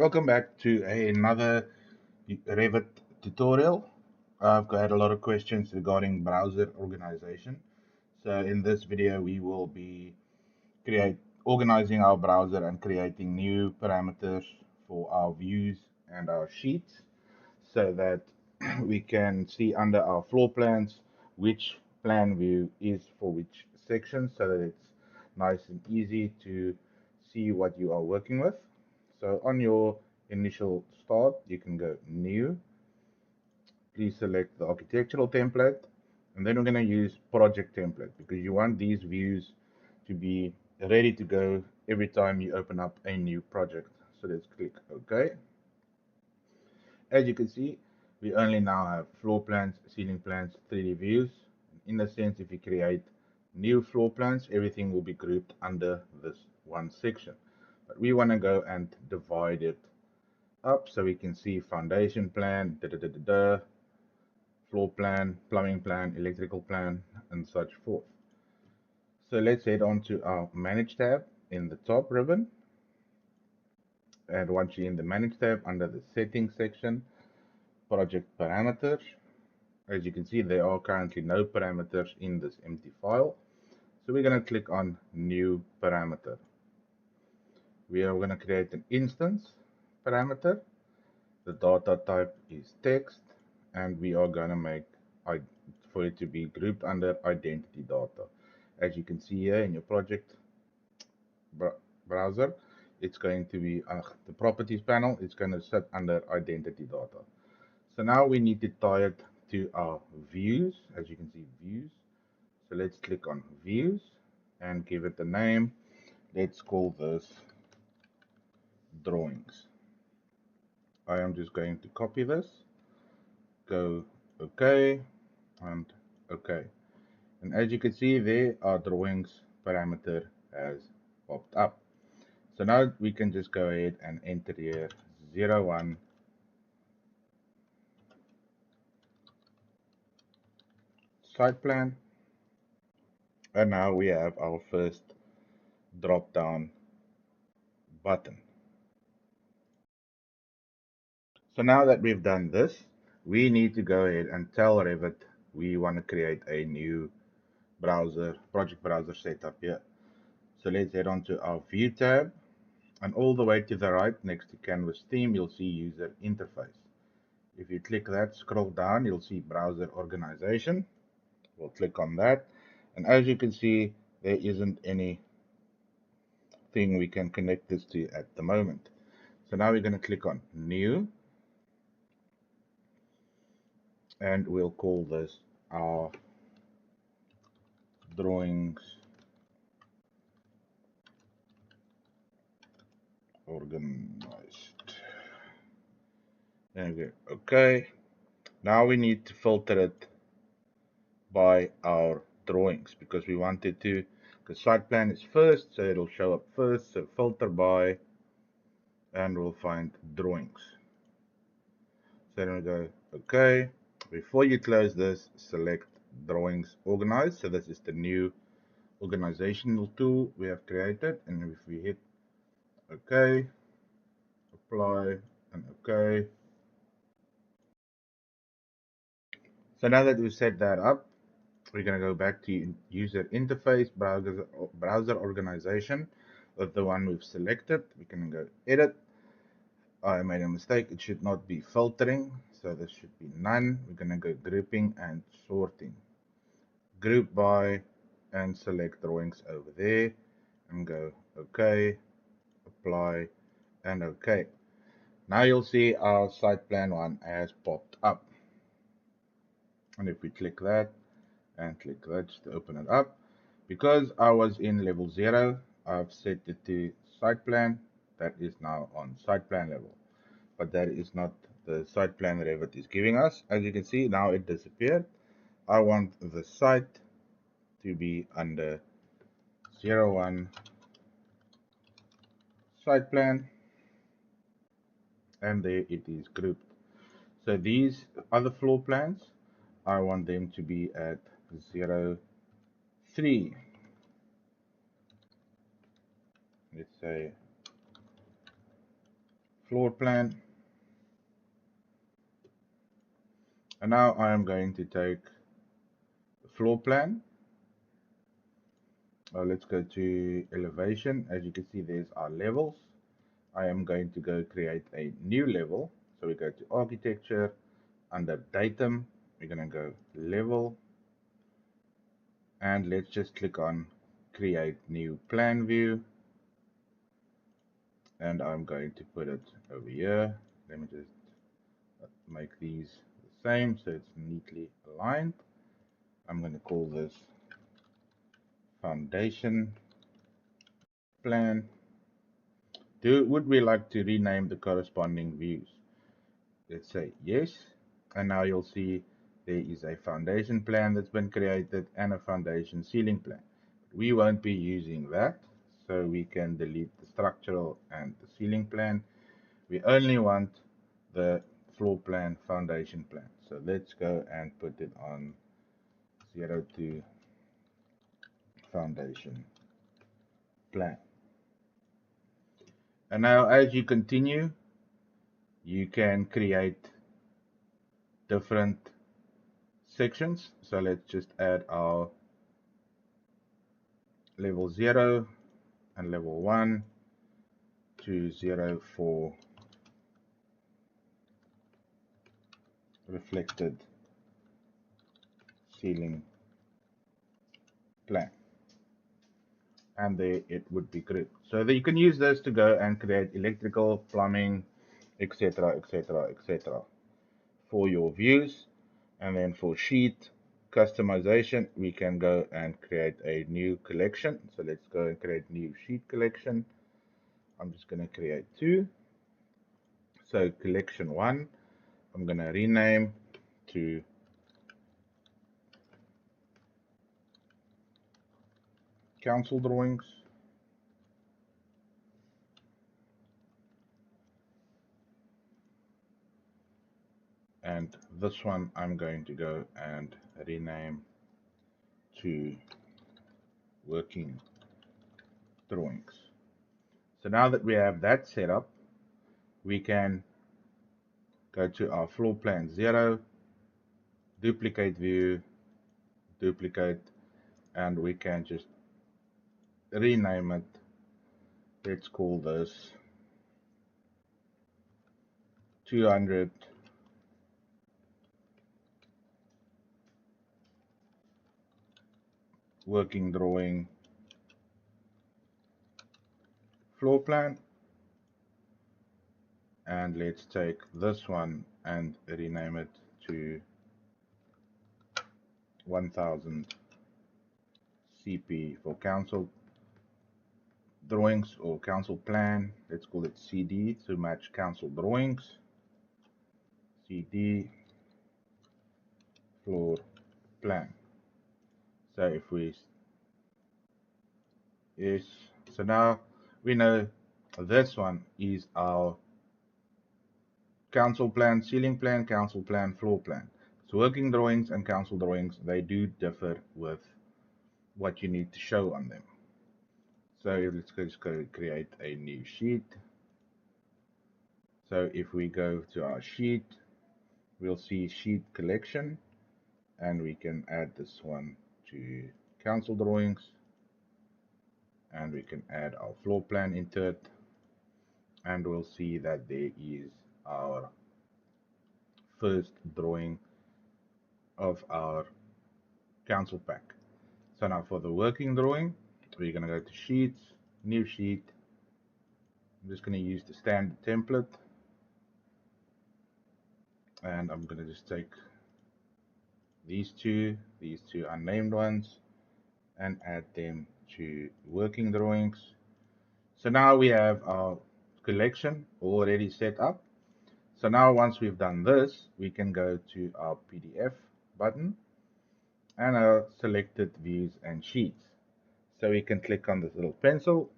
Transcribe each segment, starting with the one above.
Welcome back to another Revit tutorial. I've got a lot of questions regarding browser organization. So in this video, we will be organizing our browser and creating new parameters for our views and our sheets so that we can see under our floor plans which plan view is for which section so that it's nice and easy to see what you are working with. So on your initial start, you can go new. Please select the architectural template, and then we're going to use project template because you want these views to be ready to go every time you open up a new project. So let's click OK. As you can see, we only now have floor plans, ceiling plans, 3D views. In a sense, if you create new floor plans, everything will be grouped under this one section. But we want to go and divide it up so we can see foundation plan, floor plan, plumbing plan, electrical plan, and such forth. So let's head on to our Manage tab in the top ribbon. And once you're in the Manage tab, under the Settings section, Project Parameters. As you can see, there are currently no parameters in this empty file. So we're going to click on New Parameter. We are going to create an instance parameter. The data type is text, and we are going to make for it to be grouped under identity data. As you can see here in your project browser, it's going to be the properties panel. It's going to sit under identity data. So now we need to tie it to our views. As you can see, views. So let's click on views and give it a name. Let's call this drawings. I am just going to copy this, go OK, and OK. And as you can see, there our drawings parameter has popped up. So now we can just go ahead and enter here 01 site plan. And now we have our first drop down button. So now that we've done this, we need to go ahead and tell Revit we want to create a new project browser setup here. So let's head on to our View tab, and all the way to the right next to Canvas theme, you'll see User Interface. If you click that, scroll down, you'll see Browser Organization. We'll click on that, and as you can see, there isn't anything we can connect this to at the moment. So now we're going to click on New, and we'll call this our drawings organized. Okay. Now we need to filter it by our drawings because we wanted to, because site plan is first, so it'll show up first. So filter by, and we'll find drawings. So then we go okay. Before you close this, select drawings organized. So this is the new organizational tool we have created, and if we hit OK, apply, and OK. So now that we've set that up, we're going to go back to user interface, browser organization with the one we've selected. We can go edit. I made a mistake. It should not be filtering. So this should be none. We're going to go grouping and sorting. Group by and select drawings over there and go OK, apply, and OK. Now you'll see our site plan one has popped up. And if we click that and click that just to open it up, because I was in level 0, I've set it to site plan. That is now on site plan level, but that is not the site plan Revit is giving us. As you can see, now it disappeared. I want the site to be under 01 site plan, and there it is grouped. So these other floor plans, I want them to be at 03. Let's say floor plan. And now I am going to take the floor plan. Let's go to elevation. As you can see, there's our levels. I am going to go create a new level. So we go to architecture. Under datum, we're going to go level. And let's just click on create new plan view. And I'm going to put it over here. Let me just make these the same so it's neatly aligned. I'm going to call this foundation plan. Would we like to rename the corresponding views? Let's say yes. And now you'll see there is a foundation plan that's been created and a foundation ceiling plan. We won't be using that, so we can delete the structural and the ceiling plan. We only want the floor plan, foundation plan. So let's go and put it on 0 to foundation plan. And now as you continue, you can create different sections. So let's just add our level 0 and level 1 to 0 for reflected ceiling plan. And there it would be group. So that you can use this to go and create electrical, plumbing, etc., etc., etc. for your views. And then for sheet customization, we can go and create a new collection. So let's go and create new sheet collection. I'm just going to create 2. So collection 1, I'm going to rename to council drawings. And this one I'm going to go and rename to working drawings. So now that we have that set up, we can go to our floor plan 0, duplicate view, duplicate, and we can just rename it. Let's call this 200 working drawing floor plan. And let's take this one and rename it to 1000 CP for council drawings or council plan. Let's call it CD to match council drawings. CD floor plan. So if we yes, so now we know this one is our council plan, ceiling plan, council plan, floor plan. So working drawings and council drawings, they do differ with what you need to show on them. So let's just go create a new sheet. So if we go to our sheet, we'll see sheet collection, and we can add this one to council drawings, and we can add our floor plan into it, and we'll see that there is our first drawing of our council pack. So now for the working drawing, we're going to go to sheets, new sheet. I'm just going to use the standard template, and I'm going to just take these two unnamed ones, and add them to working drawings. So now we have our collection already set up. So now once we've done this, we can go to our PDF button and our selected views and sheets. So we can click on this little pencil,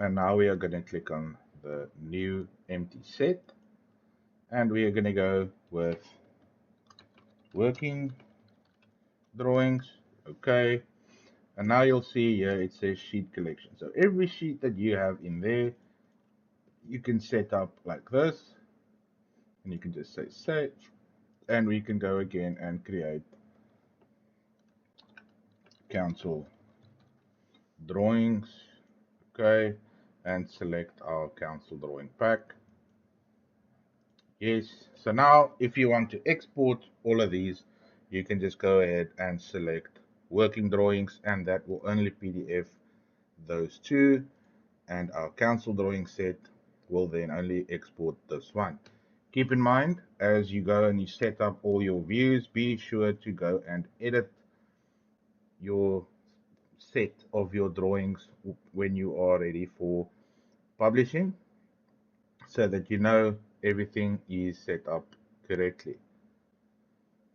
and now we are going to click on the new empty set, and we are going to go with working drawings. Okay, and now you'll see here it says sheet collection. So every sheet that you have in there you can set up like this, and you can just say save, and we can go again and create council drawings. Okay, and select our council drawing pack. Yes, so now if you want to export all of these, you can just go ahead and select working drawings, and that will only PDF those two, and our council drawing set will then only export this one. Keep in mind, as you go and you set up all your views, be sure to go and edit your set of your drawings when you are ready for publishing, so that you know everything is set up correctly.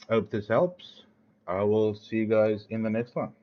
Hope this helps. I will see you guys in the next one.